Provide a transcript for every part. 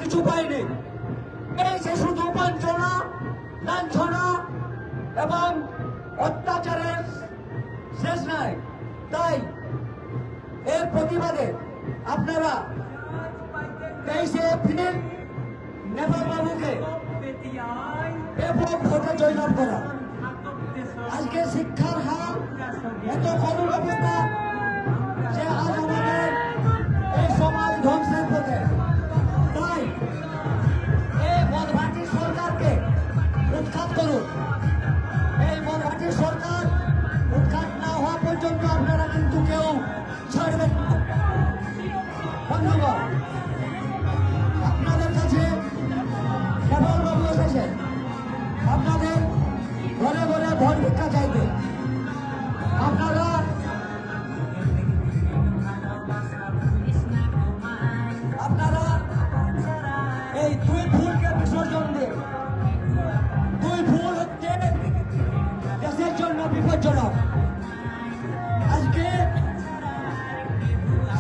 কিছু পাইনি। এই যে শুধু বঞ্চনা, লাঞ্ছনা এবং অত্যাচারের শেষ নাই। তাই এর প্রতিবাদে আপনারা 23শে এপ্রিল নেপাল বাবুকে ব্যাপক ভোটে জয়লাভ করা। আজকে শিক্ষার হার এত করুণ অবস্থা যে আজ আমাদের এই সমাজ ধ্বংসের পথে। তাই এই মদভাটির সরকারকে উৎখাত করুন। এই মদভাটির সরকার উৎখাত না হওয়া পর্যন্ত আপনারা কিন্তু কেউ ছাড়বেন না। ধন্যবাদ। আপনাদের কাছে নেপাল বাবু এসেছেন আপনাদের ঘরে ঘরে ভোট ভিক্ষা চাইতে। আপনারা এই দুই ফুলকে বিসর্জন দিয়ে, দুই ফুল হচ্ছে দেশের জন্য বিপজ্জনক। আজকে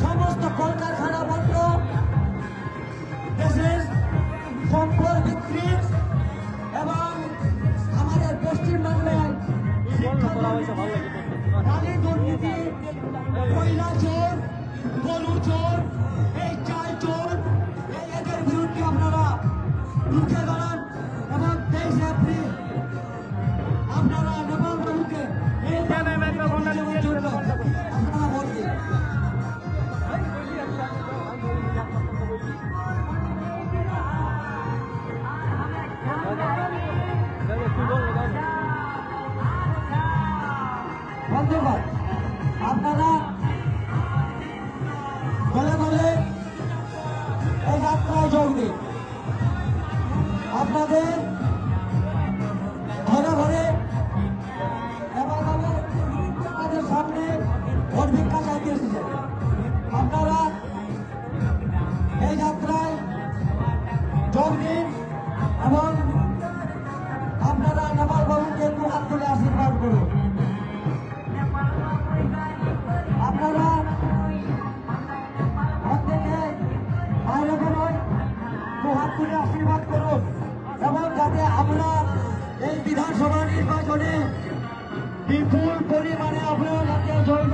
সমস্ত কলকারখানা বন্ধ, দেশের সম্পদ বিক্রি এবং আমাদের পশ্চিমবাংলায় নারী দুর্নীতি, কয়লা চোর, গরু চোর, এই চাল চোর, এদের বিরুদ্ধে আপনারা রুখে দাঁড়ান এবং 23শে এপ্রিল আপনারা নেপাল বাবুকে আপনারা ভোট দিন। ধন্যবাদ। আপনারা বলে বলে এই যাত্রায় যোগ দিন। আপনাদের ঘরে ঘরে আপনাদের সামনে ভোট ভিক্ষা চাইতে এসেছেন। আপনারা এই যাত্রায় যোগ দিন এবং আপনারা নেপাল বাবুকে একটু হাত তুলে আশীর্বাদ করুন। আপনারা প্রত্যেকে বাইরে বেরোয় দু হাত তুলে আশীর্বাদ করুন এবং যাতে আমরা এই বিধানসভা নির্বাচনে বিপুল পরিমাণে আপনারা যাতে জয়